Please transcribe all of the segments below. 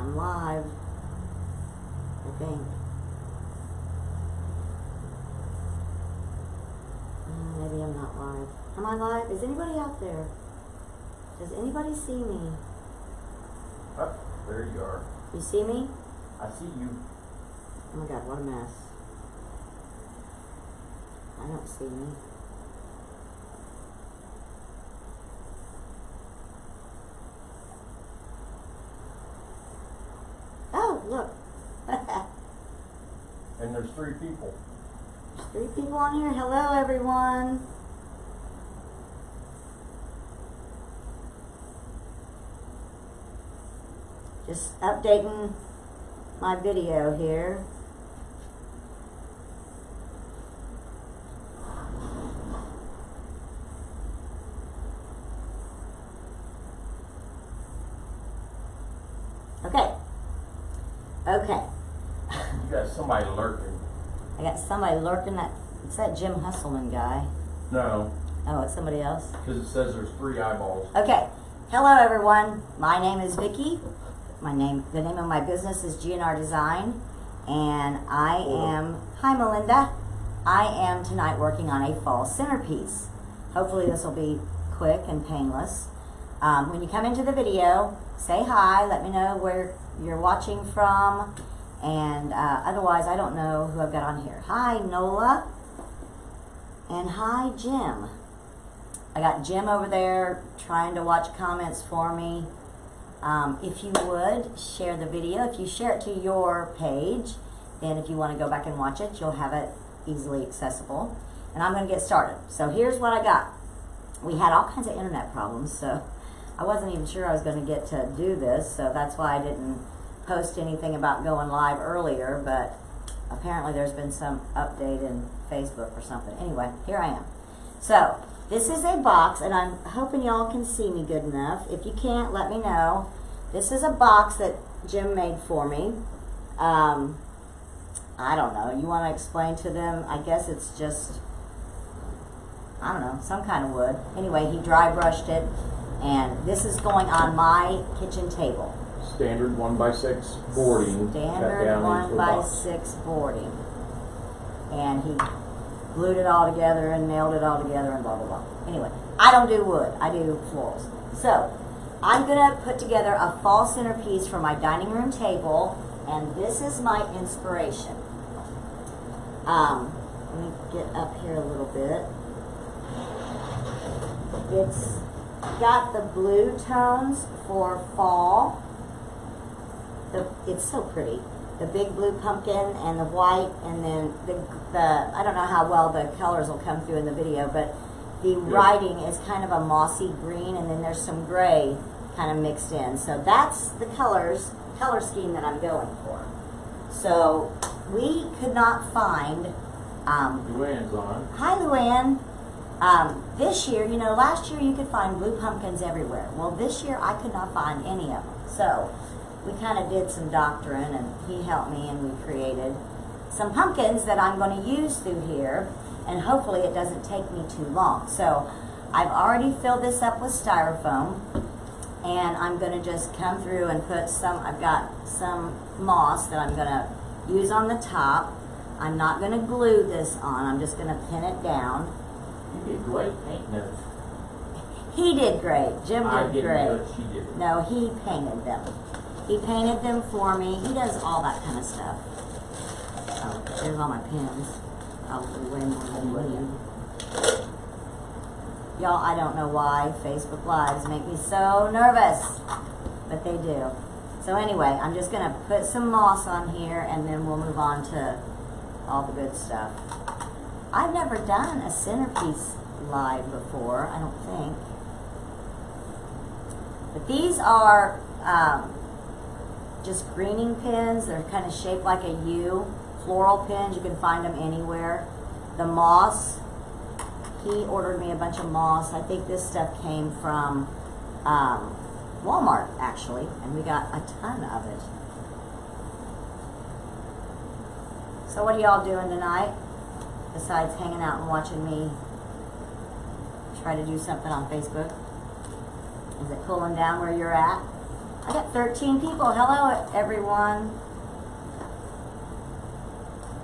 I'm live. I think. Maybe I'm not live. Am I live? Is anybody out there? Does anybody see me? Oh, there you are. You see me? I see you. Oh my God, what a mess. I don't see me. Oh, look. And there's 3 people. There's 3 people on here. Hello, everyone. Just updating my video here. Okay. Okay. You got somebody lurking. I got somebody lurking. It's that Jim Hustleman guy. No, Oh, it's somebody else. because it says there's 3 eyeballs. Okay. Hello, everyone. My name is Vicki. The name of my business is GNR Design, and I am. Hi, Melinda. I am tonight working on a fall centerpiece. Hopefully, this will be quick and painless. When you come into the video, say hi. Let me know where you're watching from, and otherwise, I don't know who I've got on here. Hi, Nola, and hi, Jim. I got Jim over there trying to watch comments for me. If you would, share the video. If you share it to your page, then if you want to go back and watch it, you'll have it easily accessible. And I'm going to get started. So here's what I got. We had all kinds of internet problems, so I wasn't even sure I was going to get to do this, so that's why I didn't post anything about going live earlier, but apparently there's been some update in Facebook or something. Anyway, here I am. So this is a box, and I'm hoping y'all can see me good enough. If you can't, let me know. This is a box that Jim made for me. I don't know. You want to explain to them? I guess it's just, I don't know, some kind of wood. Anyway, he dry brushed it, and this is going on my kitchen table. Standard 1x6 boarding. Standard cut down into a box. 1x6 boarding. And he glued it all together and nailed it all together and blah, blah, blah. Anyway, I don't do wood. I do florals. So, I'm going to put together a fall centerpiece for my dining room table, and this is my inspiration. Let me get up here a little bit. It's got the blue tones for fall. It's so pretty. The big blue pumpkin and the white, and then the I don't know how well the colors will come through in the video, but the writing is kind of a mossy green, and then there's some gray kind of mixed in. So that's the color scheme that I'm going for. So we could not find. Luann's on. Hi, Luann. This year, you know, last year you could find blue pumpkins everywhere. Well, this year I could not find any of them. So we kind of did some doctoring, and he helped me, and we created some pumpkins that I'm going to use through here, and hopefully it doesn't take me too long. So I've already filled this up with styrofoam, and I'm going to just come through and put some, I've got some moss that I'm going to use on the top. I'm not going to glue this on, I'm just going to pin it down. You did great painting those. He did great. Jim did great. Do it, she did it. No, he painted them. He painted them for me. He does all that kind of stuff. Oh, there's all my pins. Probably way more than me. Y'all, I don't know why Facebook Lives make me so nervous, but they do. So anyway, I'm just going to put some moss on here, and then we'll move on to all the good stuff. I've never done a centerpiece live before, I don't think. But these are just greening pins. They're kind of shaped like a U. Floral pins, you can find them anywhere. The moss, he ordered me a bunch of moss. I think this stuff came from Walmart, actually, and we got a ton of it. So what are y'all doing tonight, besides hanging out and watching me try to do something on Facebook? Is it cooling down where you're at? I got 13 people. Hello, everyone.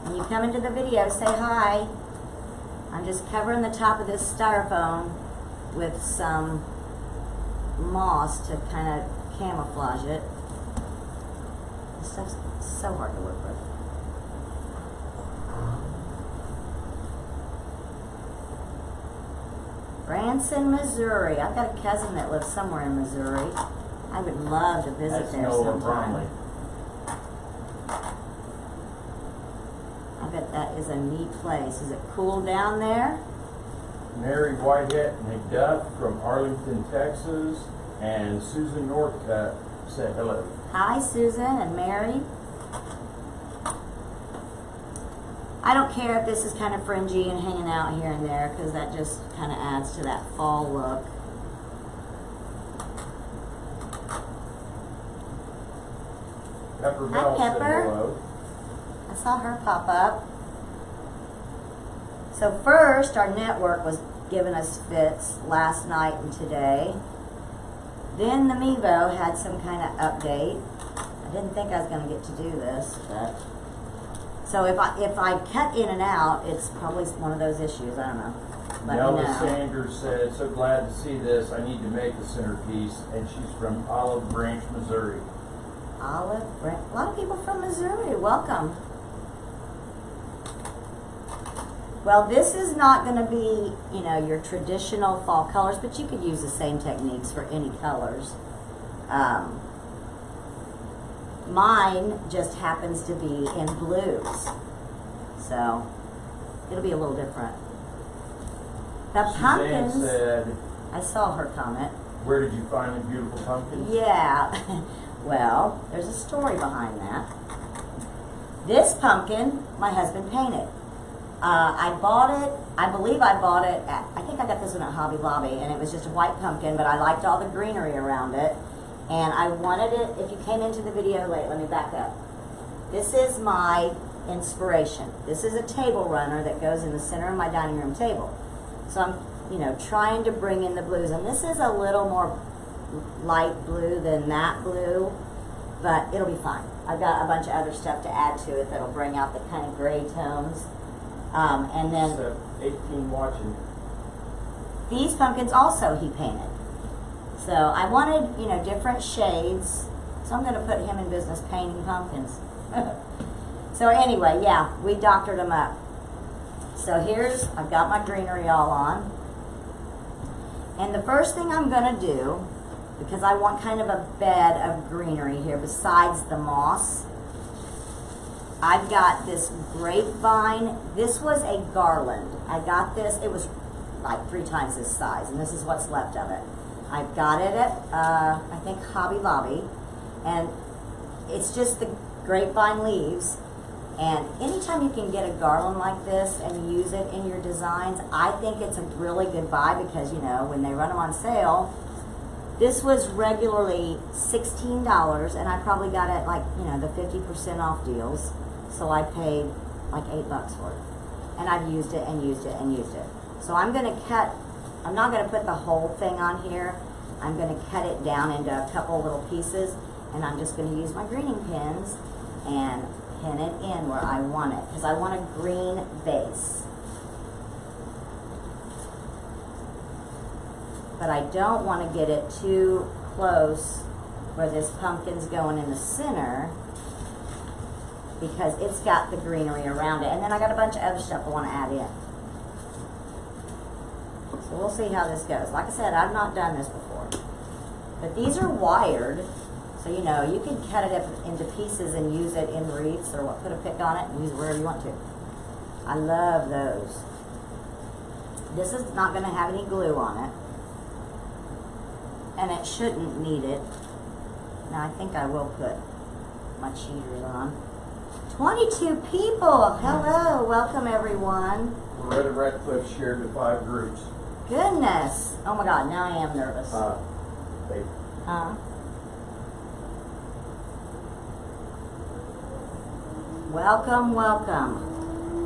When you come into the video, say hi. I'm just covering the top of this styrofoam with some moss to kind of camouflage it. This stuff's so hard to work with. Branson, Missouri. I've got a cousin that lives somewhere in Missouri. I would love to visit That's there Noah sometime. Bromley. I bet that is a neat place. Is it cool down there? Mary Whitehead McDuff from Arlington, Texas, and Susan Northcutt said hello. Hi, Susan and Mary. I don't care if this is kind of fringy and hanging out here and there, because that just kind of adds to that fall look. Pepper Hi, Bell said Pepper. hello. I saw her pop up. So first, our network was giving us fits last night and today. Then the Mevo had some kind of update. I didn't think I was going to get to do this, but so if I cut in and out, it's probably one of those issues. I don't know. Let me Nelda know. Sanders said, so glad to see this. I need to make a centerpiece. And she's from Olive Branch, Missouri. Olive Branch. A lot of people from Missouri. Welcome. Well, this is not going to be, you know, your traditional fall colors, but you could use the same techniques for any colors. Mine just happens to be in blues, so it'll be a little different. The Suzanne pumpkins, said, I saw her comment. where did you find the beautiful pumpkins? Yeah, well, there's a story behind that. This pumpkin, my husband painted. I bought it, I believe I bought it at, I think I got this one at Hobby Lobby, and it was just a white pumpkin, but I liked all the greenery around it. And I wanted it, if you came into the video late, let me back up. This is my inspiration. This is a table runner that goes in the center of my dining room table. So I'm, you know, trying to bring in the blues. And this is a little more light blue than matte blue, but it'll be fine. I've got a bunch of other stuff to add to it that'll bring out the kind of gray tones. And then So 18 watching. these pumpkins also he painted. So I wanted, you know, different shades. So I'm going to put him in business painting pumpkins. So anyway, yeah, we doctored them up. So I've got my greenery all on. And the first thing I'm going to do, because I want kind of a bed of greenery here besides the moss, I've got this grapevine. This was a garland. I got this, it was like 3 times this size, and this is what's left of it. I've got it at, I think, Hobby Lobby, and it's just the grapevine leaves. And anytime you can get a garland like this and use it in your designs, I think it's a really good buy, because, you know, when they run them on sale, this was regularly $16, and I probably got it like, you know, the 50% off deals. So I paid like $8 for it. And I've used it and used it and used it. So I'm going to cut, I'm not going to put the whole thing on here. I'm going to cut it down into a couple little pieces, and I'm just going to use my greening pins and pin it in where I want it, because I want a green base. But I don't want to get it too close where this pumpkin's going in the center, because it's got the greenery around it. And then I got a bunch of other stuff I want to add in. So we'll see how this goes. Like I said, I've not done this before. But these are wired, so you know, you can cut it up into pieces and use it in wreaths, or put a pick on it and use it wherever you want to. I love those. This is not going to have any glue on it, and it shouldn't need it. Now I think I will put my cheaters on. 22 people. Hello, welcome everyone. Loretta Radcliffe shared to 5 groups. Goodness. Oh my God, now I am nervous. Welcome, welcome.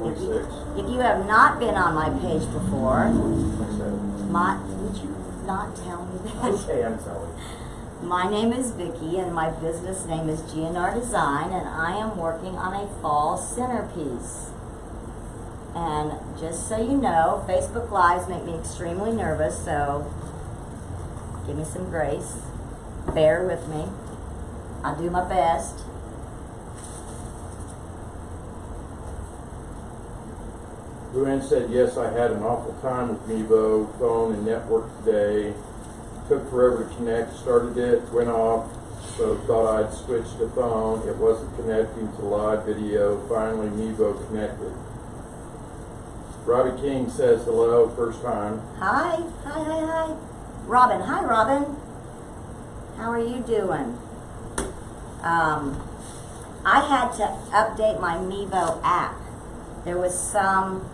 26. If you have not been on my page before, 27. would you not tell me that? Okay, I'm sorry. My name is Vicki and my business name is GNR Design, and I am working on a fall centerpiece. And just so you know, Facebook Lives make me extremely nervous, so give me some grace. Bear with me. I'll do my best. Luann said, yes, I had an awful time with Mevo, phone and network today. Took forever to connect, started it, went off, so thought I'd switch to phone. It wasn't connecting to live video. Finally, Mevo connected. Robbie King says hello, first time. Hi. Robin, hi Robin. How are you doing? I had to update my Mevo app. There was some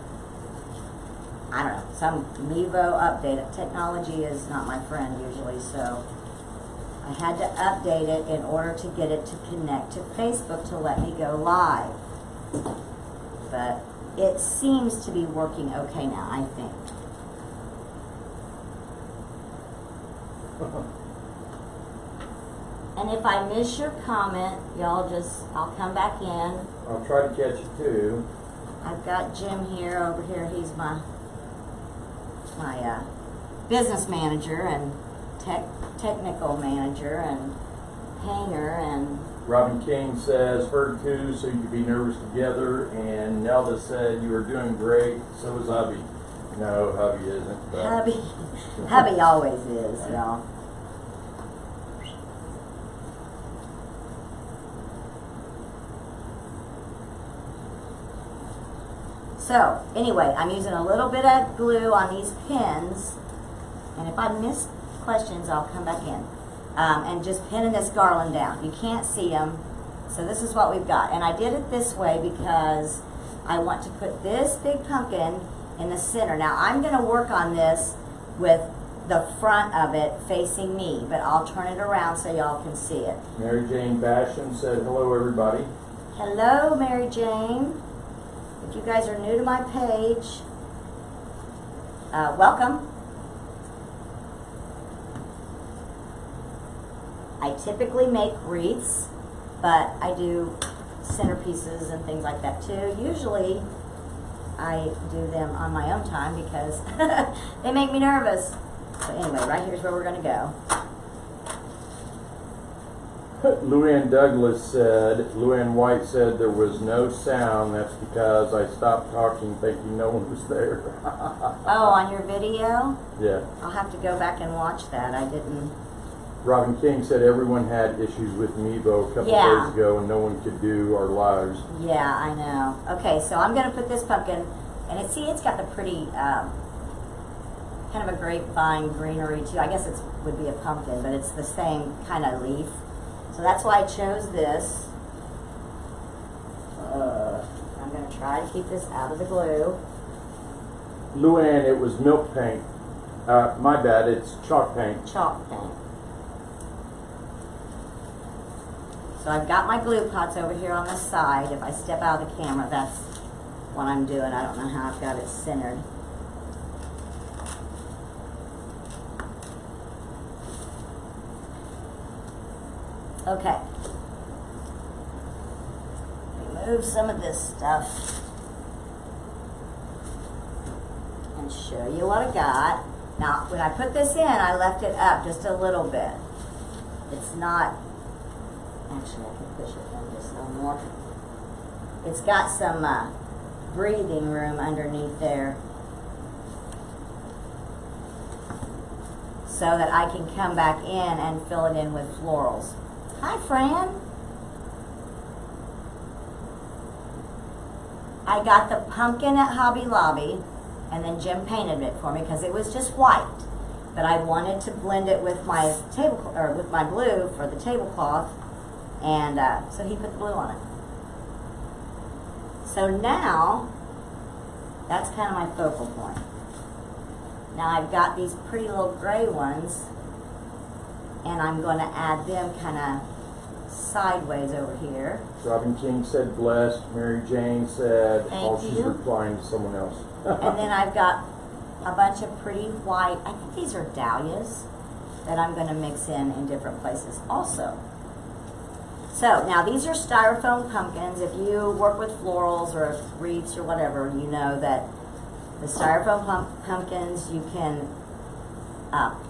Mevo update. Technology is not my friend usually, so I had to update it in order to get it to connect to Facebook to let me go live. But it seems to be working okay now, I think. And if I miss your comment, y'all I'll come back in. I'll try to catch you too. I've got Jim here, over here. He's my business manager and technical manager and painter and. Robin King says, heard too, so you could be nervous together. And Nelda said, you were doing great. So was hubby. No, hubby isn't. But. Hubby always is, y'all. So, anyway, I'm using a little bit of glue on these pins, and if I miss questions, I'll come back in. And just pinning this garland down. You can't see them, so this is what we've got. And I did it this way because I want to put this big pumpkin in the center. Now, I'm going to work on this with the front of it facing me, but I'll turn it around so y'all can see it. Mary Jane Basham said, hello, everybody. Hello, Mary Jane. If you guys are new to my page, welcome. I typically make wreaths, but I do centerpieces and things like that too. Usually, I do them on my own time because they make me nervous. So anyway, right here's where we're going to go. Luann White said there was no sound. That's because I stopped talking thinking no one was there. Oh, on your video? Yeah. I'll have to go back and watch that. I didn't. Robin King said everyone had issues with Mevo a couple days ago and no one could do our lives. Yeah, I know. Okay, so I'm going to put this pumpkin, and it's got the pretty, kind of a grapevine greenery too. I guess it would be a pumpkin, but it's the same kind of leaf. So that's why I chose this. I'm going to try to keep this out of the glue. Luann, it was milk paint. My bad, it's chalk paint. Chalk paint. So I've got my glue pots over here on the side. If I step out of the camera, that's what I'm doing. I don't know how I've got it centered. Okay. Remove some of this stuff and show you what I got. Now, when I put this in, I left it up just a little bit. It's not, actually I can push it in just a little more. It's got some breathing room underneath there, so that I can come back in and fill it in with florals. Hi, Fran. I got the pumpkin at Hobby Lobby, and then Jim painted it for me because it was just white. But I wanted to blend it with my with my blue for the tablecloth, and so he put the blue on it. So now that's kind of my focal point. Now I've got these pretty little gray ones, and I'm going to add them kind of sideways over here. Robin King said blessed. Mary Jane said she's you. replying to someone else. And then I've got a bunch of pretty white, I think these are dahlias. that I'm going to mix in different places also. So now these are styrofoam pumpkins. If you work with florals or wreaths or whatever, you know that the styrofoam pumpkins, you can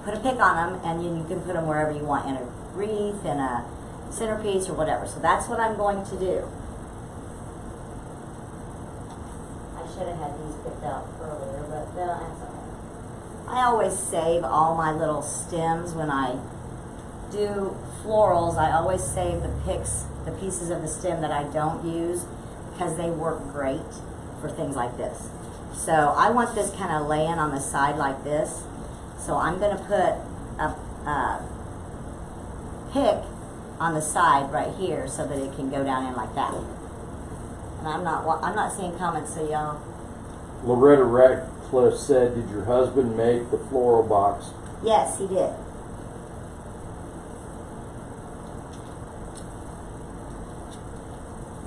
put a pick on them, and you can put them wherever you want, in a wreath, in a centerpiece, or whatever. So that's what I'm going to do. I should have had these picked out earlier, but that's okay. I always save all my little stems when I do florals. I always save the pieces of the stem that I don't use, because they work great for things like this. So I want this kind of laying on the side like this. So I'm going to put a pick on the side right here so that it can go down in like that. And I'm not seeing comments, so y'all. Loretta Ratcliffe said, "Did your husband make the floral box?" Yes, he did.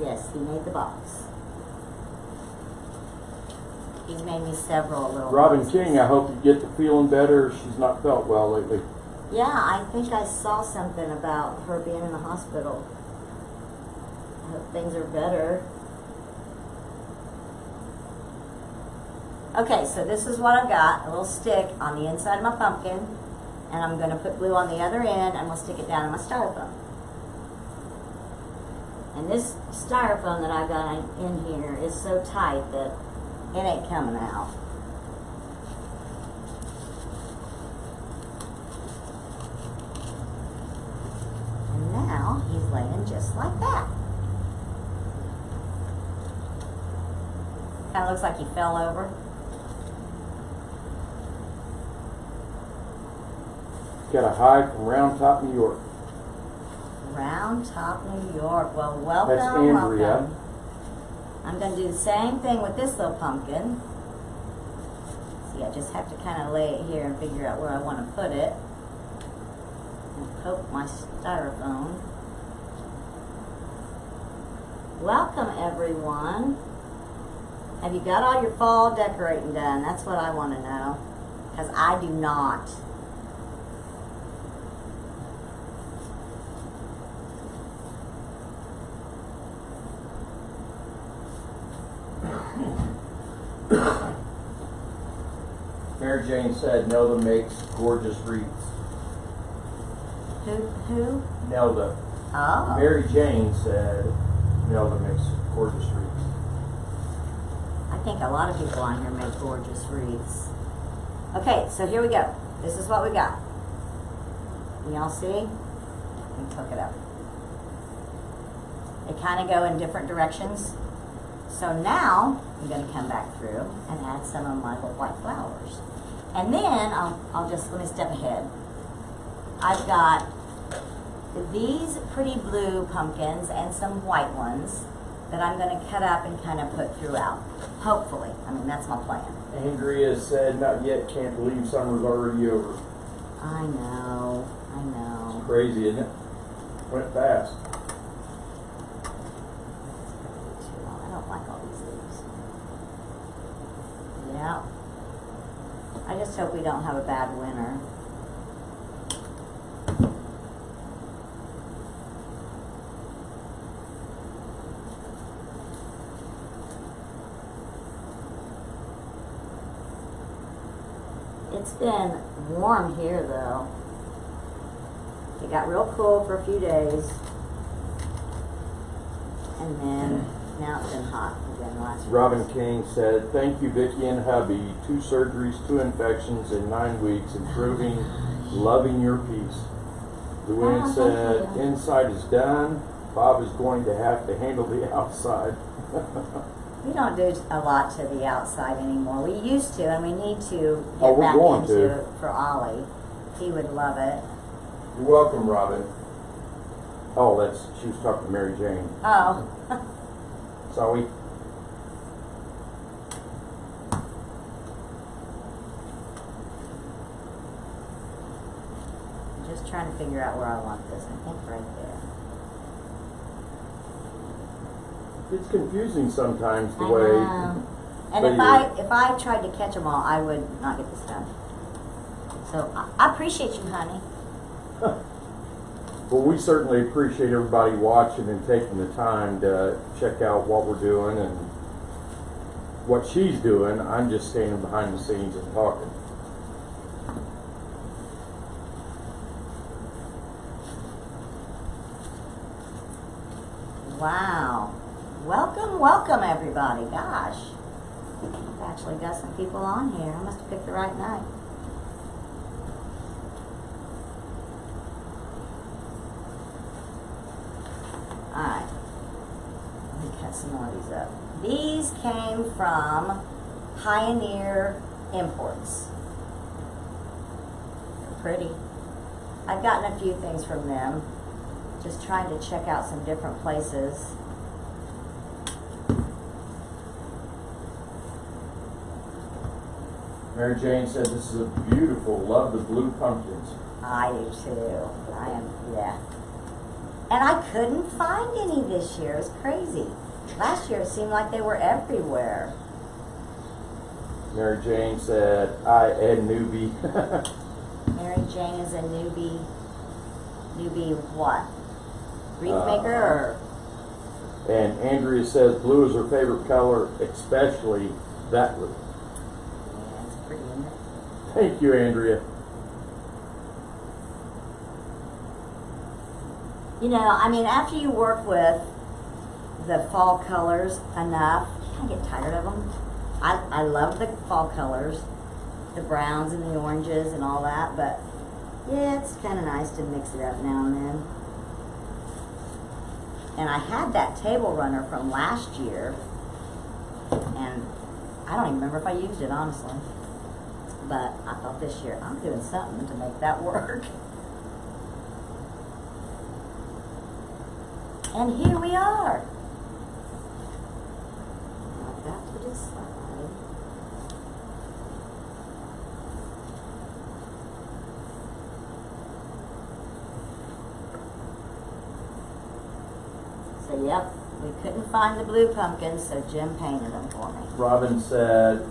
Yes, he made the box. He's made me several little Robin boxes. King, I hope you get to feeling better. She's not felt well lately. Yeah, I think I saw something about her being in the hospital. I hope things are better. Okay, so this is what I've got, a little stick on the inside of my pumpkin, and I'm going to put glue on the other end, and we'll stick it down in my styrofoam. And this styrofoam that I've got in here is so tight that it ain't coming out. And now he's laying just like that. Kind of looks like he fell over. Got a hi from Round Top, New York. Round Top, New York. Well, welcome, That's Andrea. welcome. I'm going to do the same thing with this little pumpkin. See, I just have to kind of lay it here and figure out where I want to put it. And poke my styrofoam. Welcome, everyone. Have you got all your fall decorating done? That's what I want to know, because I do not. Mary Jane said Nelda makes gorgeous wreaths. Who? Nelda. Oh. Mary Jane said Nelda makes gorgeous wreaths. I think a lot of people on here make gorgeous wreaths. Okay, so here we go. This is what we got. Can y'all see? Let me hook it up. They kind of go in different directions. So now I'm going to come back through and add some of my little white flowers. And then let me step ahead. I've got these pretty blue pumpkins and some white ones that I'm going to cut up and kind of put throughout. Hopefully. I mean, that's my plan. Andrea said, "Not yet, can't believe summer's already over." I know. It's crazy, isn't it? Went fast. I don't like all these leaves. Yeah. I just hope we don't have a bad winter. It's been warm here though. It got real cool for a few days. And then now it's been hot again the last few Robin days. King said, "Thank you, Vicki and hubby. 2 surgeries, 2 infections in 9 weeks, improving, loving your peace." Luann Oh, said, thank you. "Inside is done. Bob is going to have to handle the outside." We don't do a lot to the outside anymore. We used to, and we need to Oh, get we're back going into to. it for Ollie. He would love it. You're welcome, Robin. Oh, she was talking to Mary Jane. Oh. Sorry. I'm just trying to figure out where I want this. I think right there. It's confusing sometimes the I way. know. And if I tried to catch them all, I would not get this done. So I appreciate you, honey. Well, we certainly appreciate everybody watching and taking the time to check out what we're doing and what she's doing. I'm just standing behind the scenes and talking. Wow. Welcome, welcome everybody. Gosh. I've actually got some people on here. I must have picked the right night. Alright. Let me cut some more of these up. These came from Pioneer Imports. They're pretty. I've gotten a few things from them. Just trying to check out some different places. Mary Jane said this is a beautiful, love the blue pumpkins. I do too. Yeah. And I couldn't find any this year. It's crazy. Last year it seemed like they were everywhere. Mary Jane said, I am newbie. Mary Jane is a newbie. Newbie what? Wreath maker or? And Andrea says blue is her favorite color, especially that blue. Yeah, it's pretty, isn't it? Thank you, Andrea. You know, I mean, after you work with the fall colors enough, you kind of get tired of them. I love the fall colors, the browns and the oranges and all that, but yeah, it's kind of nice to mix it up now and then. And I had that table runner from last year, and I don't even remember if I used it, honestly. But I thought this year, I'm doing something to make that work. And here we are. Now back to this side. So yep, we couldn't find the blue pumpkins, so Jim painted them for me. Robin said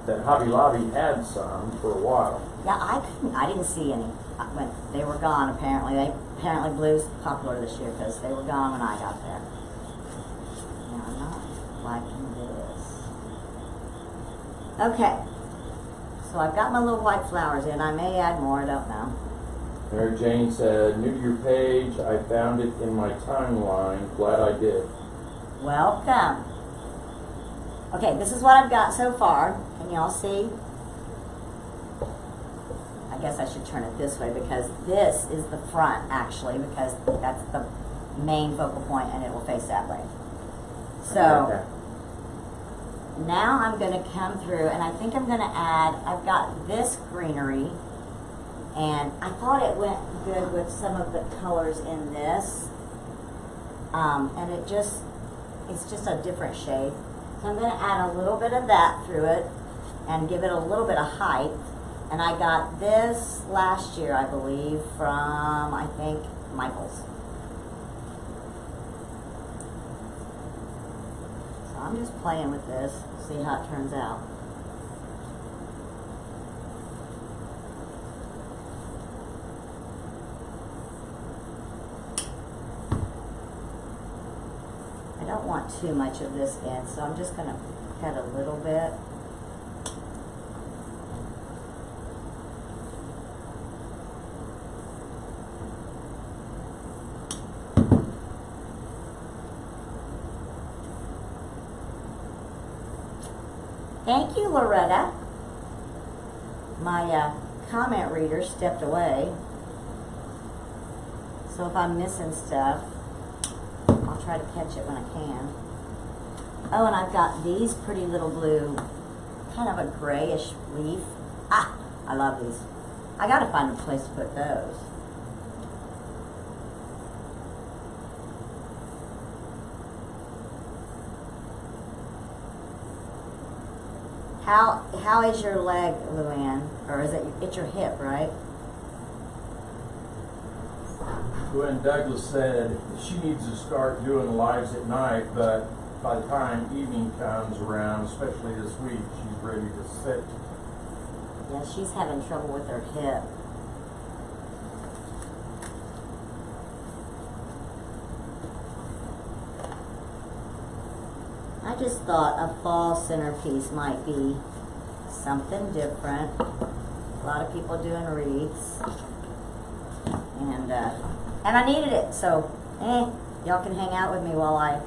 that Hobby Lobby had some for a while. Yeah, I didn't see any. When they were gone, apparently blue's popular this year because they were gone when I got there. Now I'm not liking this. Okay, so I've got my little white flowers in. I may add more, I don't know. Mary Jane said, new to your page, I found it in my timeline, glad I did. Welcome. Okay, this is what I've got so far. Can y'all see? I guess I should turn it this way because this is the front actually, because that's the main focal point and it will face that way. So now I'm going to come through and I think I'm going to add, I've got this greenery and I thought it went good with some of the colors in this. And it's just a different shade. So I'm going to add a little bit of that through it and give it a little bit of height. And I got this last year, I believe, from, I think, Michael's. So I'm just playing with this, see how it turns out. I don't want too much of this in, so I'm just going to cut a little bit. Thank you, Loretta. My comment reader stepped away. So if I'm missing stuff, I'll try to catch it when I can. Oh, and I've got these pretty little blue, kind of a grayish leaf. Ah, I love these. I gotta find a place to put those. How is your leg, Luann? Or is it's your hip, right? Gwen Douglas said she needs to start doing lives at night, but by the time evening comes around, especially this week, she's ready to sit. Yeah, she's having trouble with her hip. I just thought a fall centerpiece might be something different. A lot of people doing wreaths. And I needed it, so y'all can hang out with me while I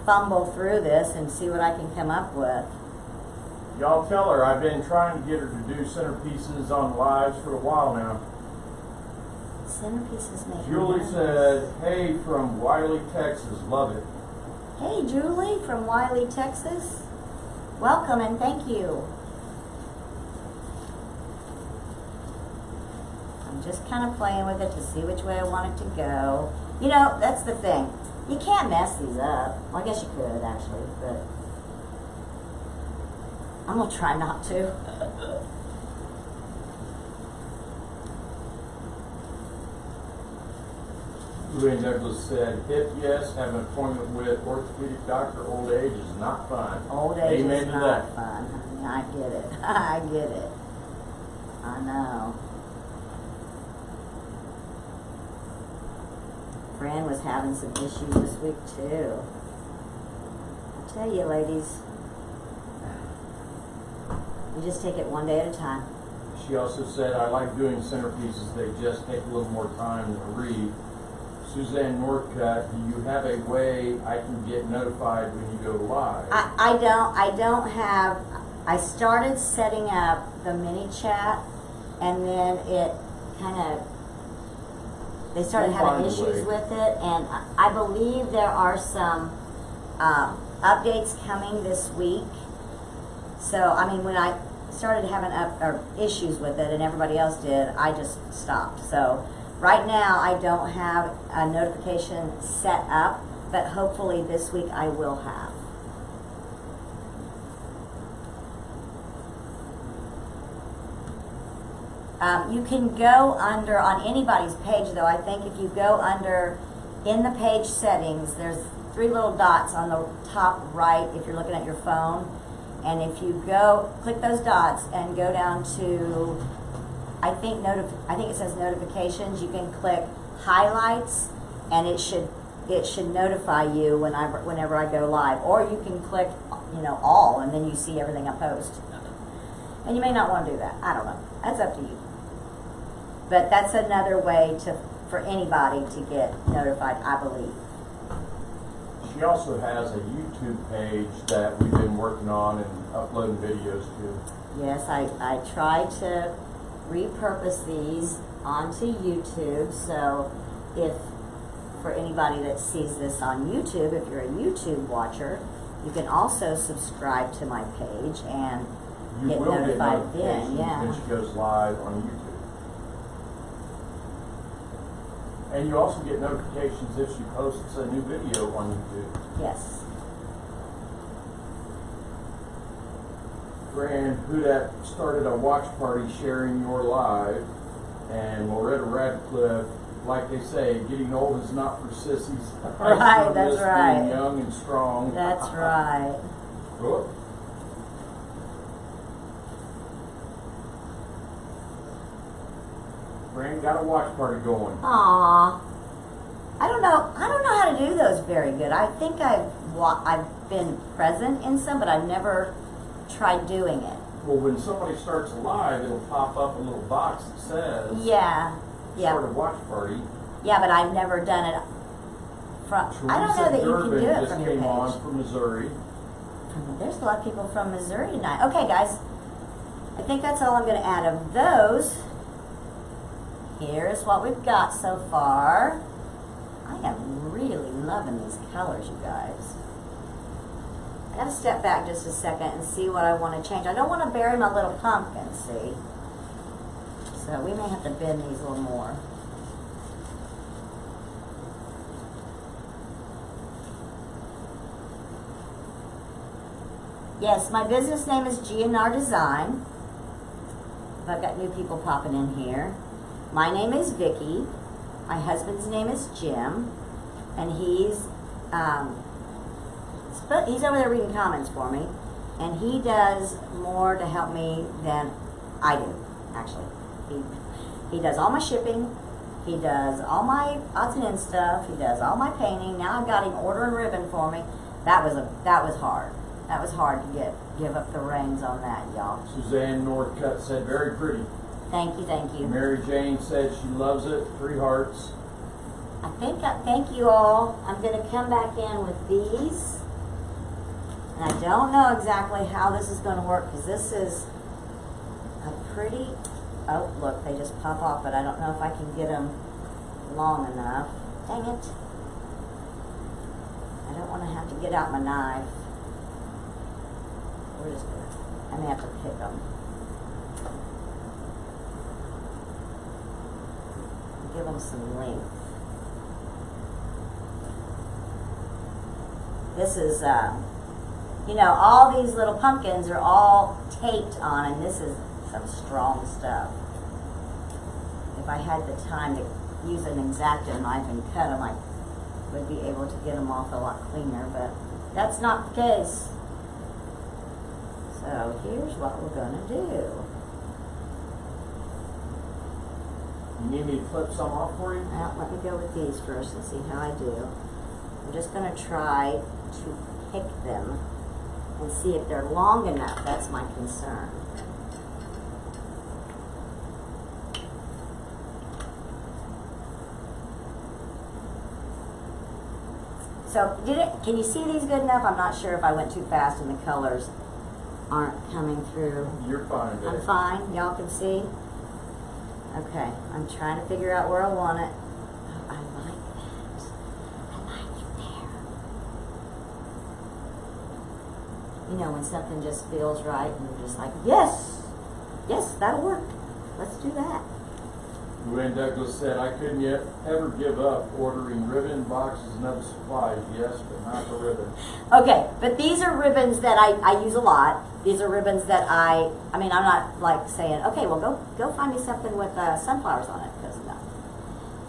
fumble through this and see what I can come up with. Y'all tell her I've been trying to get her to do centerpieces on lives for a while now. Centerpieces make Julie nice. said, hey, from Wiley, Texas, love it. Hey Julie from Wiley, Texas. Welcome and thank you. I'm just kind of playing with it to see which way I want it to go. You know, that's the thing. You can't mess these up. Well, I guess you could actually, but I'm gonna try not to. Louis Douglas said, hip yes, have an appointment with orthopedic doctor. Old age is not fun. Old age Amen is to not that. fun, honey. I get it. I get it. I know. Fran was having some issues this week too. I tell you, ladies, you just take it one day at a time. She also said, I like doing centerpieces. They just take a little more time to read. Suzanne Northcutt, do you have a way I can get notified when you go live? I don't have, I started setting up the mini chat and then it kind of, they started We'll having find a issues way. with it, and I believe there are some updates coming this week. So, I mean, when I started having issues with it and everybody else did, I just stopped. So, right now, I don't have a notification set up, but hopefully this week I will have. You can go under, on anybody's page though, I think if you go under, in the page settings, there's 3 little dots on the top right if you're looking at your phone. And if you go, click those dots and go down to, I think it says notifications. You can click highlights, and it should notify you whenever I go live. Or you can click, all, and then you see everything I post. And you may not want to do that. I don't know. That's up to you. But that's another way for anybody to get notified, I believe. She also has a YouTube page that we've been working on and uploading videos to. Yes, I try to repurpose these onto YouTube, so if for anybody that sees this on YouTube, if you're a YouTube watcher, you can also subscribe to my page and You get will get notified then, notifications yeah. when she goes live on YouTube. And you also get notifications if she posts a new video on YouTube. Yes. Fran Hudak started a watch party sharing your live, and Loretta Radcliffe, like they say, getting old is not for sissies. Right, that's right. Being young and strong. That's right. Good. Fran got a watch party going. Aww. I don't know how to do those very good. I think I've been present in some, but I've never tried doing it. Well, when somebody starts a live, it'll pop up a little box that says, Yeah. start a watch party. Yeah, but I've never done it from, I don't know that you can do it just from your came on page. from Missouri. There's a lot of people from Missouri tonight. Okay, guys. I think that's all I'm going to add of those. Here's what we've got so far. I am really loving these colors, you guys. I gotta step back just a second and see what I want to change. I don't want to bury my little pumpkin, see? So we may have to bend these a little more. Yes, my business name is G&R Design. I've got new people popping in here. My name is Vicki. My husband's name is Jim, and he's over there reading comments for me, and he does more to help me than I do. Actually, he does all my shipping. He does all my odds and ends stuff. He does all my painting. Now I've got him ordering ribbon for me. that was hard. That was hard to give up the reins on that, y'all. Suzanne Northcutt said, very pretty. Thank you, thank you. Mary Jane said she loves it, 3 hearts. Thank you all. I'm going to come back in with these. And I don't know exactly how this is going to work because this is a pretty, oh look, they just pop off, but I don't know if I can get them long enough. Dang it. I don't want to have to get out my knife. We're just going to, I may have to pick them. Give them some length. This is, you know, all these little pumpkins are all taped on, and this is some strong stuff. If I had the time to use an X-Acto knife and cut them, I would be able to get them off a lot cleaner, but that's not the case. So here's what we're going to do. You need me to clip some off for you? Now, let me go with these first and see how I do. I'm just going to try to pick them and see if they're long enough. That's my concern. So, can you see these good enough? I'm not sure if I went too fast and the colors aren't coming through. You're fine, babe. I'm fine. Y'all can see? Okay, I'm trying to figure out where I want it. Oh, I like that. I like it there. You know, when something just feels right and you're just like, yes, yes, that'll work. Let's do that. Luann Douglas said, I couldn't yet ever give up ordering ribbon boxes and other supplies. Yes, but not the ribbon. Okay, but these are ribbons that I use a lot. These are ribbons that I mean, I'm not like saying, okay, well, go find me something with sunflowers on it, because no.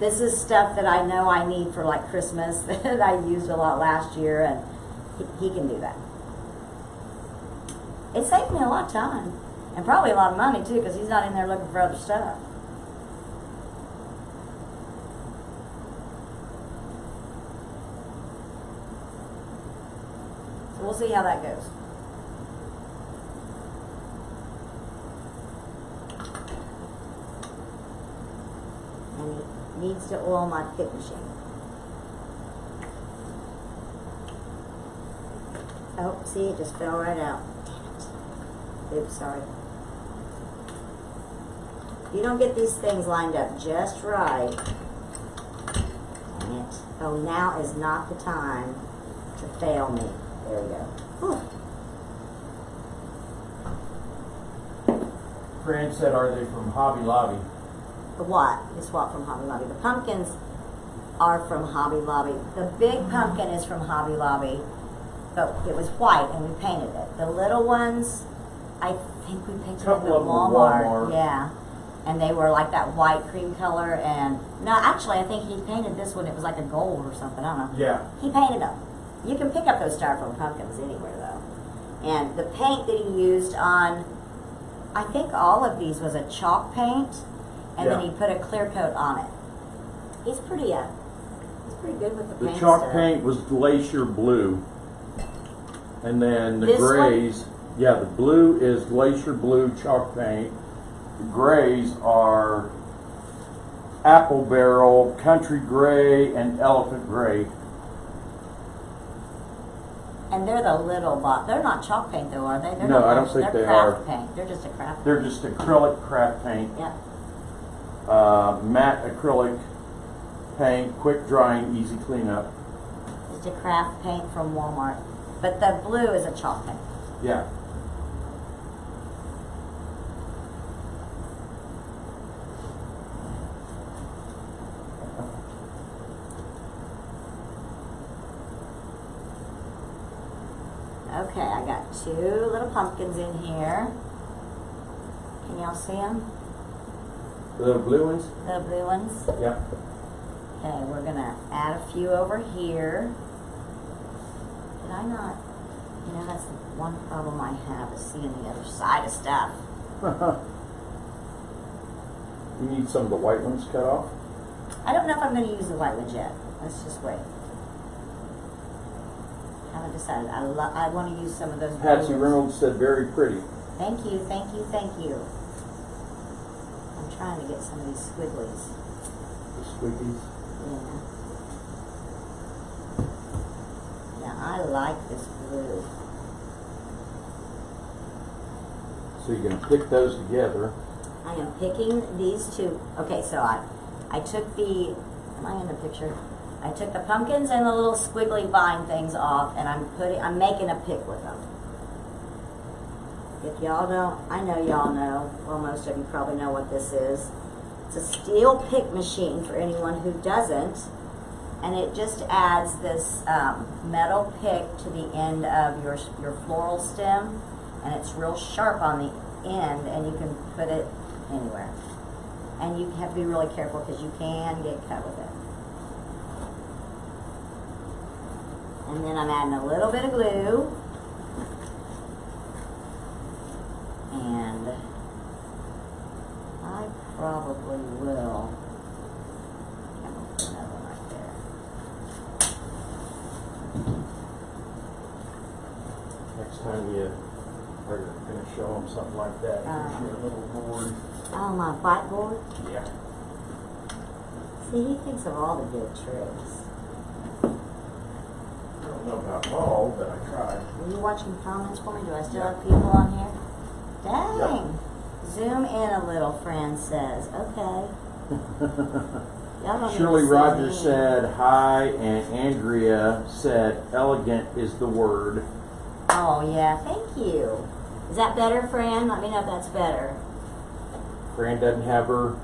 This is stuff that I know I need for like Christmas that I used a lot last year, and he can do that. It saved me a lot of time, and probably a lot of money too, because he's not in there looking for other stuff. So we'll see how that goes. And he needs to oil my pick machine. Oh, see, it just fell right out. Damn it. Oops, sorry. You don't get these things lined up just right. Dang it. Oh, now is not the time to fail me. There we go. Whew. Fran said, are they from Hobby Lobby? The what? It's what from Hobby Lobby. The pumpkins are from Hobby Lobby. The big pumpkin is from Hobby Lobby, but it was white and we painted it. The little ones, I think we painted them at Couple of them were Walmart. Walmart. Yeah. And they were like that white cream color, and no, actually I think he painted this one, it was like a gold or something, I don't know. Yeah. He painted them. You can pick up those styrofoam pumpkins anywhere though. And the paint that he used on, I think all of these was a chalk paint, and then Yeah. he put a clear coat on it. He's pretty good with the The paint chalk stuff. paint was glacier blue. And then the This one? grays, yeah, the blue is glacier blue chalk paint. The grays are apple barrel, country gray, and elephant gray. And they're the little lot. They're not chalk paint though, are they? They're No, not I don't think they're they craft are. paint. They're just a craft They're paint. just acrylic craft paint. Yeah. Matte acrylic paint, quick drying, easy cleanup. Just a craft paint from Walmart. But the blue is a chalk paint. Yeah. Okay, I got 2 little pumpkins in here. Can y'all see them? The little blue ones? The blue ones? Yeah. Okay, we're gonna add a few over here. Did I not? You know, that's the one problem I have is seeing the other side of stuff. You need some of the white ones cut off? I don't know if I'm gonna use the white ones yet. Let's just wait. How haven't decided. I want to use some of those. Patsy blues. Reynolds said very pretty. Thank you, thank you, thank you. I'm trying to get some of these squigglies. The squeakies. Yeah. Now I like this blue. So you're gonna pick those together. I am picking these two. Okay, so I took the, am I in the picture? I took the pumpkins and the little squiggly vine things off, and I'm making a pick with them. If y'all don't, I know y'all know, well, most of you probably know what this is. It's a steel pick machine for anyone who doesn't, and it just adds this metal pick to the end of your floral stem, and it's real sharp on the end, and you can put it anywhere. And you have to be really careful because you can get cut with it. And then I'm adding a little bit of glue. And I probably will come up with another one right there. Next time you are gonna show them something like that, here's your little board. Oh, my whiteboard. Yeah. See, he thinks of all the good tricks. I don't know about all, but I tried. Are you watching comments for me? Do I still have people on here? Dang. Zoom in a little, Fran says. Okay. Y'all don't Shirley need to see Rogers me. said hi, and Andrea said elegant is the word. Oh, yeah. Thank you. Is that better, Fran? Let me know if that's better. Fran doesn't have her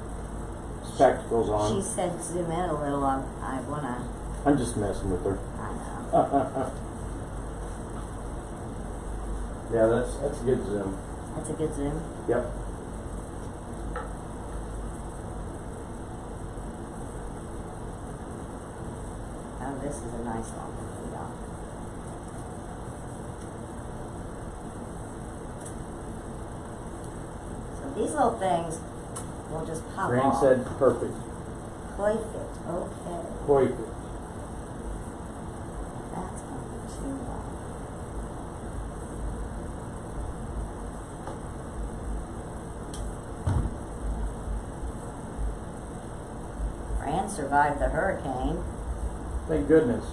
spectacles She on. said zoom in a little. I want to. I'm just messing with her. I know. Yeah, that's a good zoom. That's a good zoom. Yep. Oh, this is a nice one. Yeah. So these little things will just pop Fran off. said perfect. Perfect. Okay. Perfect. That's going to be too long. Fran survived the hurricane. Thank goodness.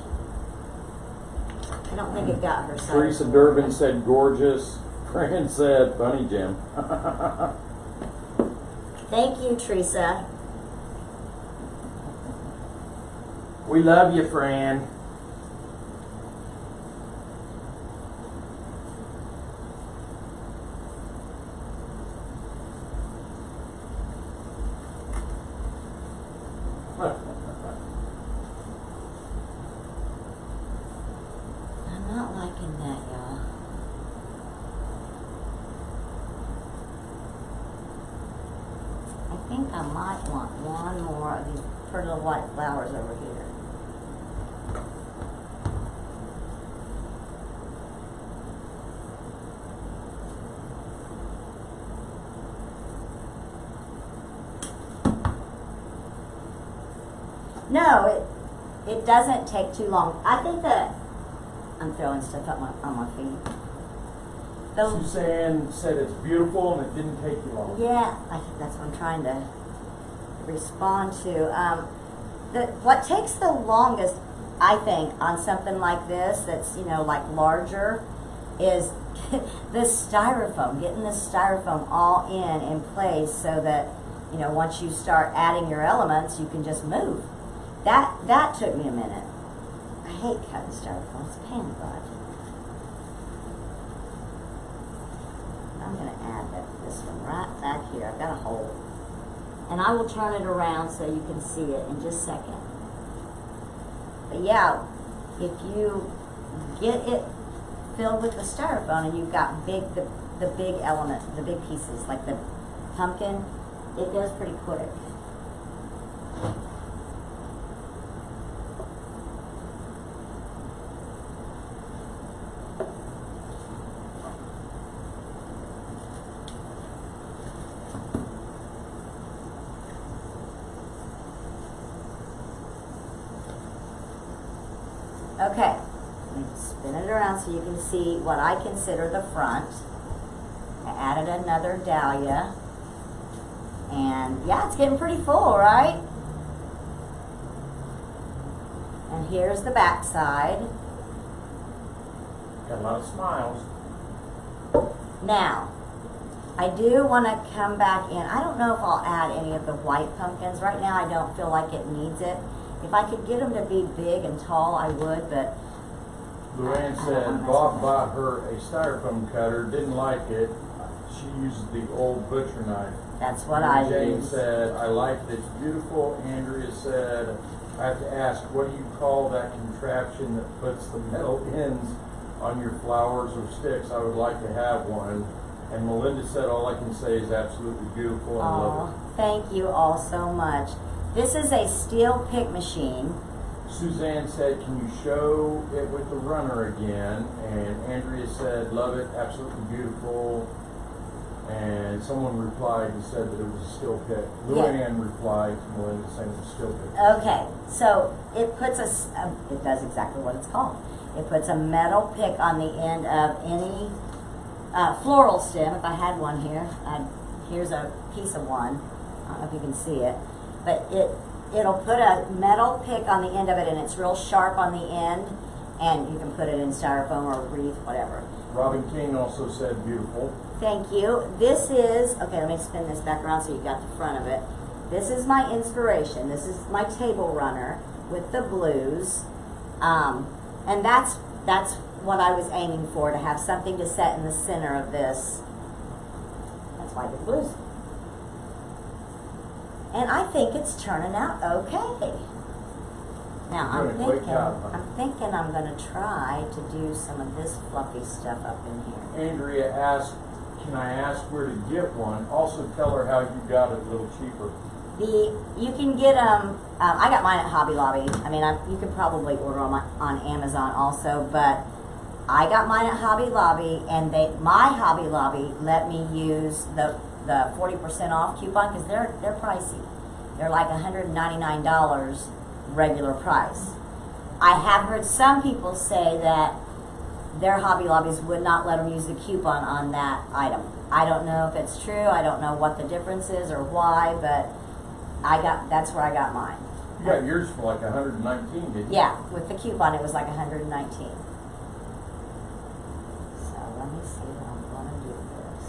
I don't think it got her side. Teresa Durbin said gorgeous. Fran said funny, Jim. Thank you, Teresa. We love you, Fran. I'm not liking that, y'all. I think I might want one more of these pretty little white flowers over here. No, it doesn't take too long. I think that I'm throwing stuff up on my feet. Those, Suzanne said it's beautiful and it didn't take you long. yeah, that's what I'm trying to respond to. What takes the longest, I think, on something like this that's, like larger, is this styrofoam, getting this styrofoam all in place so that, once you start adding your elements, you can just move. That took me a minute. I hate cutting styrofoam. It's a pain in the butt. I'm going to add this one right back here. I've got a hole. And I will turn it around so you can see it in just a second. But yeah, if you get it filled with the styrofoam and you've got the big elements, the big pieces, like the pumpkin, it goes pretty quick. Okay, Let me spin it around so you can see what I consider the front. I added another dahlia. And yeah, it's getting pretty full, right? And here's the back side. Got a lot of smiles. Now, I do want to come back in. I don't know if I'll add any of the white pumpkins. Right now, I don't feel like it needs it. If I could get them to be big and tall, I would, but Luann I don't wanna said mess Bob with bought her a styrofoam cutter, didn't like it. She used the old butcher knife. that's what I Jane use. said, I like it, it's beautiful. Andrea said, I have to ask, what do you call that contraption that puts the metal ends on your flowers or sticks? I would like to have one. And Melinda said, all I can say is absolutely beautiful and love Oh, thank you all so much. This is a steel pick machine. it. Suzanne said, can you show it with the runner again? And Andrea said, love it, absolutely beautiful. And someone replied and said that it was a steel pick. Luann replied to Melinda saying it was a steel pick. Okay, so it puts it does exactly what it's called. It puts a metal pick on the end of any floral stem. If I had one here, here's a piece of one. I don't know if you can see it, but it'll put a metal pick on the end of it, and it's real sharp on the end, and you can put it in styrofoam or wreath, whatever. Robin King also said beautiful. Thank you. This is, okay, let me spin this back around so you got the front of it. This is my inspiration. This is my table runner with the blues. And that's what I was aiming for, to have something to set in the center of this. That's why I did blues. And I think it's turning out okay. Now You're doing a great job, huh? I'm thinking I'm going to try to do some of this fluffy stuff up in here. Andrea asked, can I ask where to get one? Also tell her how you got it a little cheaper. You can get them. I got mine at Hobby Lobby. I mean, you can probably order them on Amazon also, but I got mine at Hobby Lobby, and my Hobby Lobby let me use the 40% off coupon because they're pricey. They're like $199 regular price. I have heard some people say that their Hobby Lobbies would not let them use the coupon on that item. I don't know if it's true. I don't know what the difference is or why, but that's where I got mine. You got yours for like 119, didn't you? Yeah, with the coupon it was like 119. So let me see how I'm gonna do this.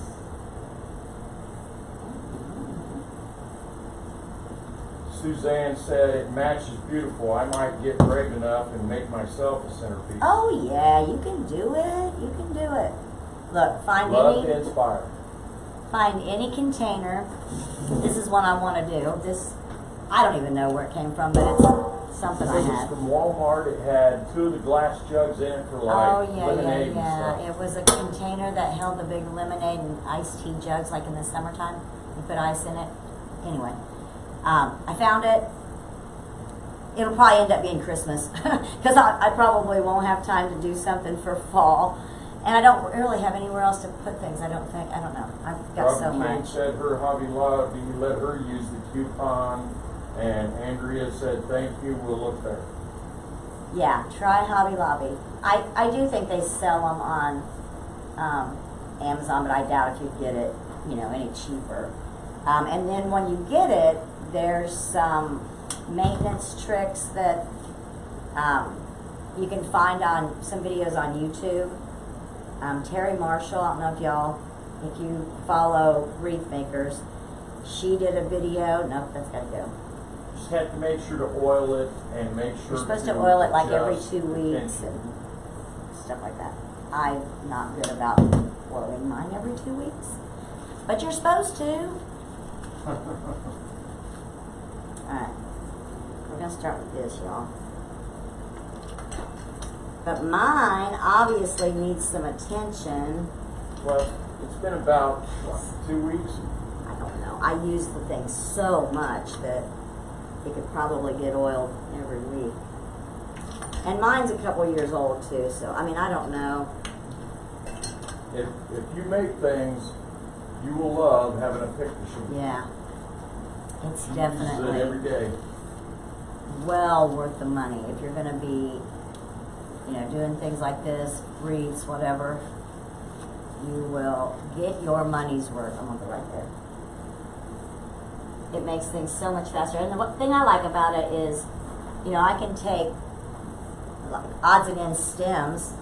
Suzanne said it matches beautiful. I might get brave enough and make myself a centerpiece. Oh yeah, you can do it. You can do it. Look, Love to inspire. find any container. This is one I want to do. This, I don't even know where it came from, but it's something I It was had. from Walmart. It had 2 of the glass jugs in it for like lemonade and stuff. It was a container that held the big lemonade and iced tea jugs, like in the summertime. You put ice in it. Anyway, I found it. It'll probably end up being Christmas because I probably won't have time to do something for fall. And I don't really have anywhere else to put things. I don't know. I've got so Robin King much. said her Hobby Lobby let her use the coupon, and Andrea said thank you, we'll look there. Yeah, try Hobby Lobby. I do think they sell them on Amazon, but I doubt if you get it, any cheaper. And then when you get it, there's some maintenance tricks that you can find on some videos on YouTube. Terry Marshall, I don't know if you follow wreath makers, she did a video. Nope, that's gotta go. Just have to make sure to oil it and make sure You're supposed to oil it like every adjust 2 the weeks tension. and stuff like that. I'm not good about oiling mine every 2 weeks, but you're supposed to. Alright, we're gonna start with this, y'all. But mine obviously needs some attention. Well, it's been about, what, 2 weeks? I don't know. I use the thing so much that it could probably get oiled every week. And mine's a couple years old too, so I mean, I don't know. If you make things, you will love having a pick machine. Yeah. It's She uses it every definitely day. well worth the money if you're going to be doing things like this, wreaths, whatever, you will get your money's worth. I'm gonna go right there. It makes things so much faster. And the thing I like about it is, I can take odds and ends stems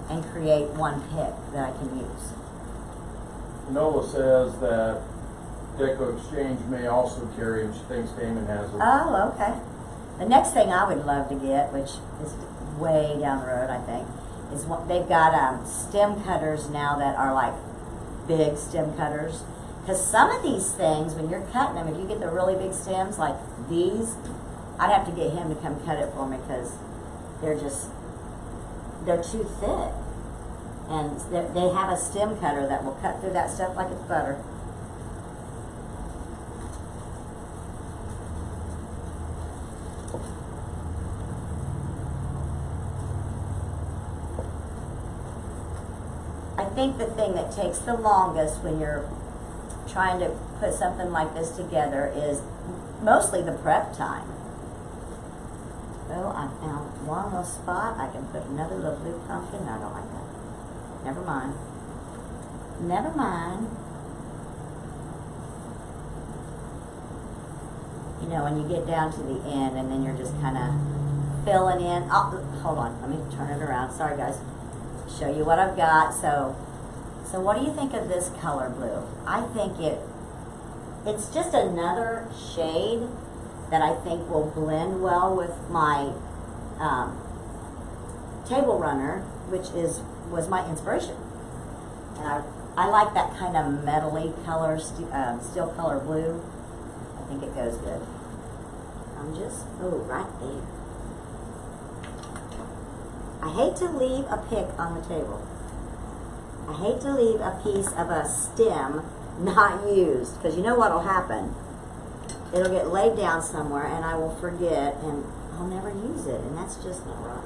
and create one pick that I can use. Nola says that Deco Exchange may also carry them. She thinks Damon has them. Oh, okay. The next thing I would love to get, which is way down the road, I think, is what they've got stem cutters now that are like big stem cutters. Because some of these things, when you're cutting them, if you get the really big stems like these, I'd have to get him to come cut it for me because they're too thick. And they have a stem cutter that will cut through that stuff like it's butter. I think the thing that takes the longest when you're trying to put something like this together is mostly the prep time. Oh, I found one little spot. I can put another little blue pumpkin. No, I don't like that. Never mind. Never mind. When you get down to the end and then you're just kind of filling in. Oh, hold on. Let me turn it around. Sorry, guys. Show you what I've got. So what do you think of this color blue? I think it's just another shade that I think will blend well with my table runner, which was my inspiration. And I like that kind of metally color, steel color blue. I think it goes good. Right there. I hate to leave a pick on the table. I hate to leave a piece of a stem not used, because you know what will happen? It'll get laid down somewhere and I will forget and I'll never use it, and that's just not right.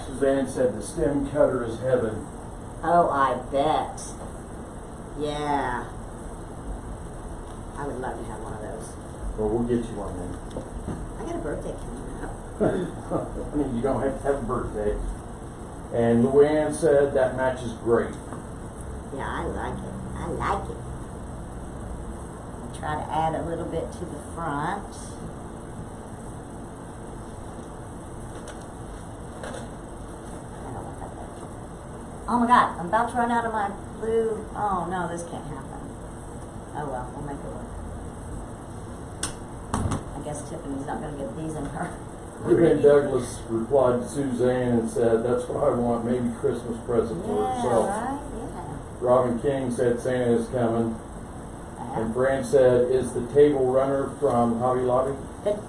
Suzanne said the stem cutter is heaven. Oh, I bet. Yeah. I would love to have one of those. Well, we'll get you one then. I got a birthday coming up. I mean, you don't have to have a birthday. And Luann said that matches great. Yeah, I like it. I like it. I'll try to add a little bit to the front. Oh my God, I'm about to run out of my blue. Oh no, this can't happen. Oh well, we'll make it work. I guess Tiffany's not going to get these in her. Ruben Douglas replied to Suzanne and said, that's what I want, maybe Christmas present for herself. Right? Yeah. Robin King said Santa is coming. And Fran said, is the table runner from Hobby Lobby?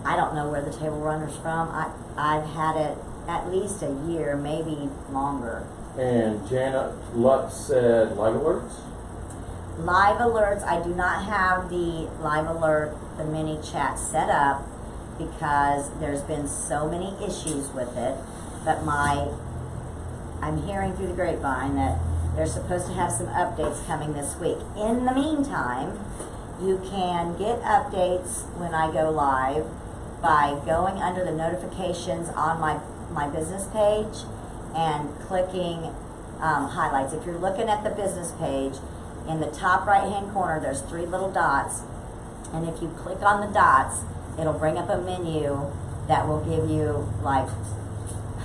I don't know where the table runner's from. I've had it at least a year, maybe longer. And Janet Lutz said, live alerts? Live alerts, I do not have the live alert, the mini chat set up because there's been so many issues with it. But I'm hearing through the grapevine that they're supposed to have some updates coming this week. In the meantime, you can get updates when I go live by going under the notifications on my business page and clicking highlights. If you're looking at the business page, in the top right hand corner there's 3 little dots, and if you click on the dots, it'll bring up a menu that will give you, like,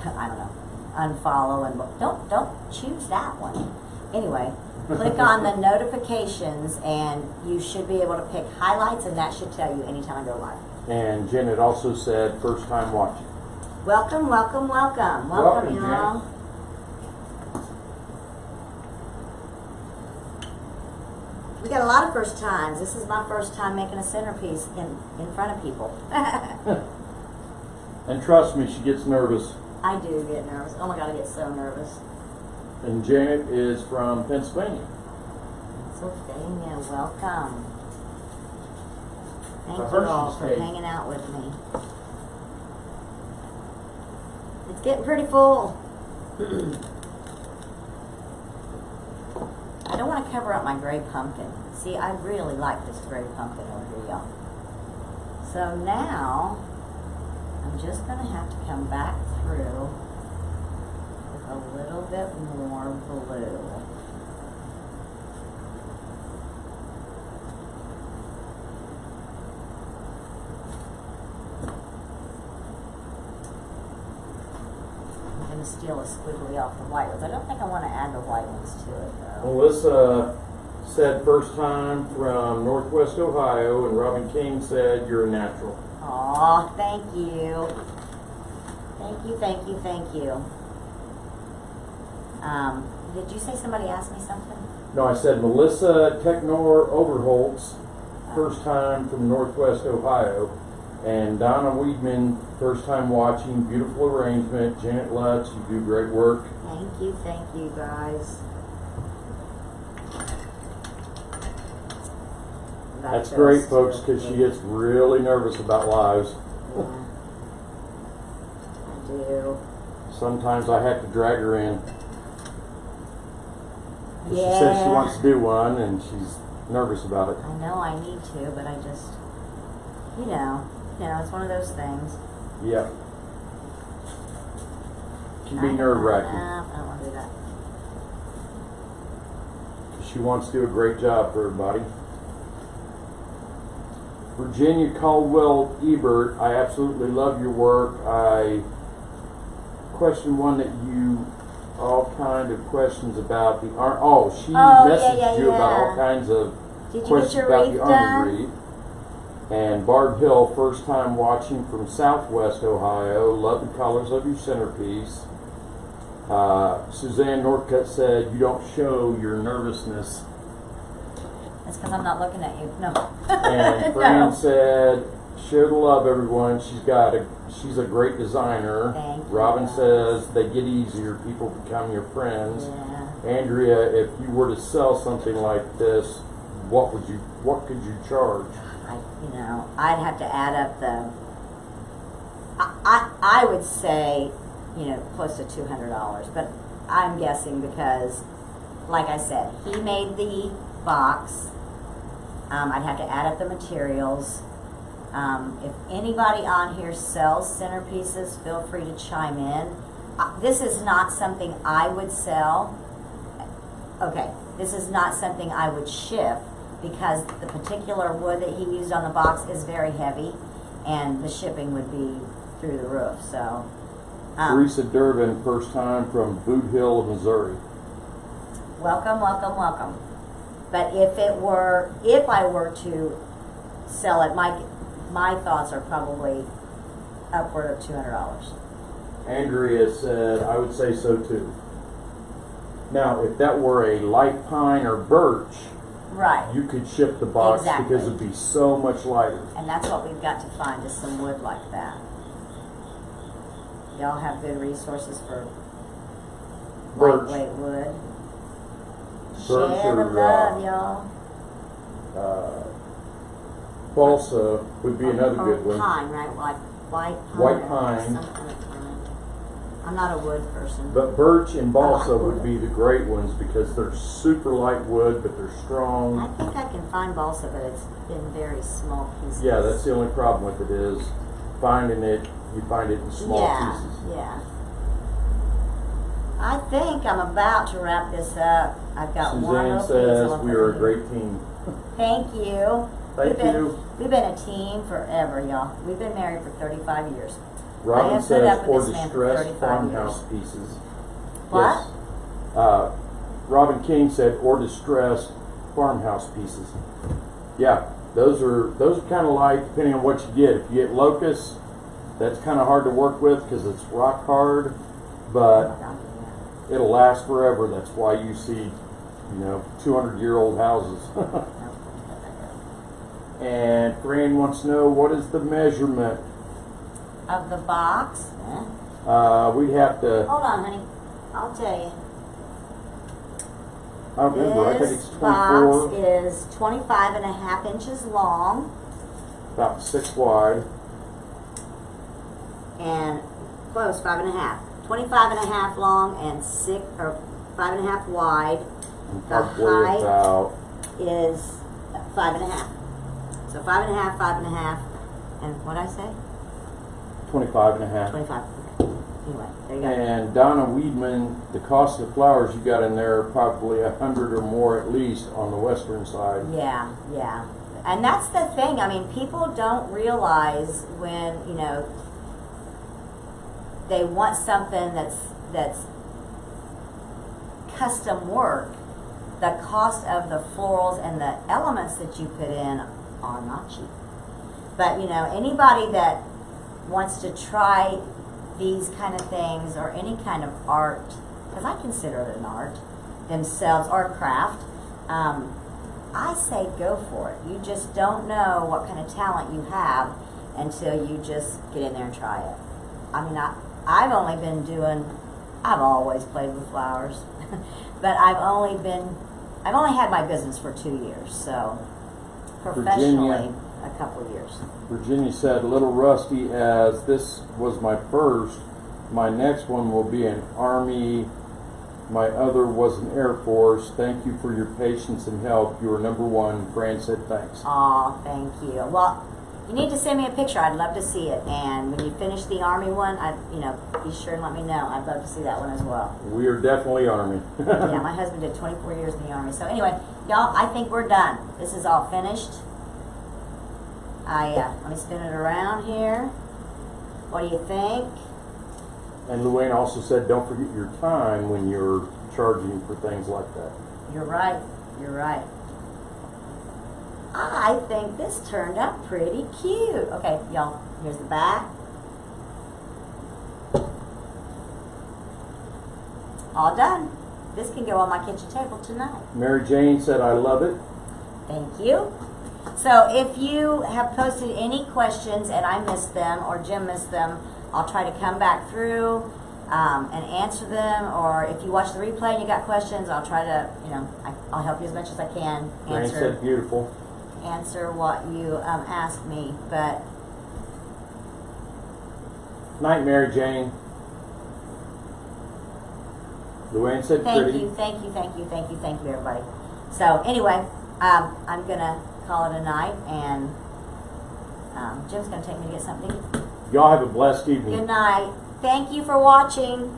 I don't know, unfollow, and don't choose that one. Anyway, click on the notifications and you should be able to pick highlights, and that should tell you anytime I go live. And Janet also said, first time watching. Welcome, welcome, welcome. Welcome, y'all. We got a lot of first times. This is my first time making a centerpiece in front of people. And trust me, she gets nervous. I do get nervous. Oh my God, I get so nervous. And Janet is from Pennsylvania. Pennsylvania, welcome. Thank The you Hershey's all for cake. hanging out with me. It's getting pretty full. I don't want to cover up my gray pumpkin. See, I really like this gray pumpkin over here, y'all. So now, I'm just gonna have to come back through with a little bit more blue. I'm gonna steal a squiggly off the white ones. I don't think I want to add the white ones to it though. Melissa said first time from Northwest Ohio, and Robin King said you're a natural. Aw, thank you. Thank you, thank you, thank you. Did you say somebody asked me something? No, I said Melissa Technor Overholtz, first time from Northwest Ohio, and Donna Weedman, first time watching, beautiful arrangement. Janet Lutz, you do great work. Thank you guys. That's great, folks, because she gets really nervous about lives. Yeah, I do. Sometimes I have to drag her in. She Yeah. says she wants to do one, and she's nervous about it. I know I need to, but I just, you know, it's one of those things. Yep. Can I be don't nerve-wracking. I don't want to do that. She wants to do a great job for everybody. Virginia Caldwell Ebert, I absolutely love your work. I question one that you, all kind of questions about the arm. Oh, she messaged you about all kinds of Did you get questions your about wreath the done? army wreath. And Barb Hill, first time watching from Southwest Ohio. Love the colors of your centerpiece. Suzanne Northcutt said you don't show your nervousness. It's because I'm not looking at you. No. And Fran said, share the love, everyone. She's a great designer. Thank you. Robin says they get easier. People become your friends. Yeah. Andrea, if you were to sell something like this, what could you charge? I'd have to add up the. I would say, close to $200, but I'm guessing because, like I said, he made the box. I'd have to add up the materials. If anybody on here sells centerpieces, feel free to chime in. This is not something I would sell. Okay, this is not something I would ship because the particular wood that he used on the box is very heavy and the shipping would be through the roof. So, Teresa Durbin, first time from Boot Hill, Missouri. welcome, welcome, welcome. But if I were to sell it, my thoughts are probably upward of $200. Andrea said, I would say so too. Now, if that were a light pine or birch, Right. you could ship the box Exactly. because it'd be so much lighter. And that's what we've got to find, is some wood like that. Y'all have good resources for Birch. lightweight wood. Birch Share the or, love, y'all. Balsa would be another Or good one. pine, right? Like white pine. White or pine. some kind of pine. I'm not a wood person. But birch and balsa I like would wood. be the great ones because they're super light wood, but they're I strong. think I can find balsa, but it's in very small pieces. Yeah, that's the only problem with it is finding it. You find it in small pieces. Yeah. I think I'm about to wrap this up. I've got one Suzanne little piece. says I'm we gonna are a put great team. Thank you. Thank you. We've been a team forever, y'all. We've been married for 35 years. I Robin have put says up with for this man for distressed 35 farmhouse years. pieces. What? Yes. Robin King said or distressed farmhouse pieces. Yeah, those are kind of light depending on what you get. If you get locust, that's kind of hard to work with because it's rock hard, but it'll last forever. That's why you see, 200-year-old houses. And Fran wants to know, what is the measurement? Of the box? We'd have to, Hold on, honey. I'll tell you. I don't remember, I think This it's box 24, is 25 and a half inches long about 6 wide. and close, 5 and a half. 25 and a half long and 5 and a half wide. And The probably height about, is 5 and a half. So 5 and a half, 5 and a half, and what'd I say? 25.5. 25. Okay. Anyway, there you go. And Donna Weedman, the cost of the flowers you got in there are probably 100 or more at least on the western side. Yeah, yeah. And that's the thing. I mean, people don't realize when, you know, they want something that's custom work, the cost of the florals and the elements that you put in are not cheap. But, you know, anybody that wants to try these kind of things or any kind of art, because I consider it an art themselves, or a craft, I say go for it. You just don't know what kind of talent you have until you just get in there and try it. I mean, I've always played with flowers, but I've only had my business for 2 years, so professionally a couple of years. Virginia said, a little rusty as this was my first. My next one will be an Army. My other was an Air Force. Thank you for your patience and help. You are number one. Fran said thanks. Aw, thank you. Well, you need to send me a picture. I'd love to see it. And when you finish the Army one, be sure and let me know. I'd love to see that one as well. We are definitely Army. Yeah, my husband did 24 years in the Army. So anyway, y'all, I think we're done. This is all finished. Let me spin it around here. What do you think? And Luann also said, don't forget your time when you're charging for things like that. You're right. You're right. I think this turned out pretty cute. Okay, y'all, here's the back. All done. This can go on my kitchen table tonight. Mary Jane said, I love it. Thank you. So if you have posted any questions and I missed them or Jim missed them, I'll try to come back through and answer them. Or if you watch the replay and you got questions, I'll try to, I'll help you as much as I can Fran said beautiful. answer what you asked me. But Night, Mary Jane. Luann said pretty. thank you, everybody. So anyway, I'm gonna call it a night, and Jim's gonna take me to get something to eat. Y'all have a blessed evening. Good night. Thank you for watching.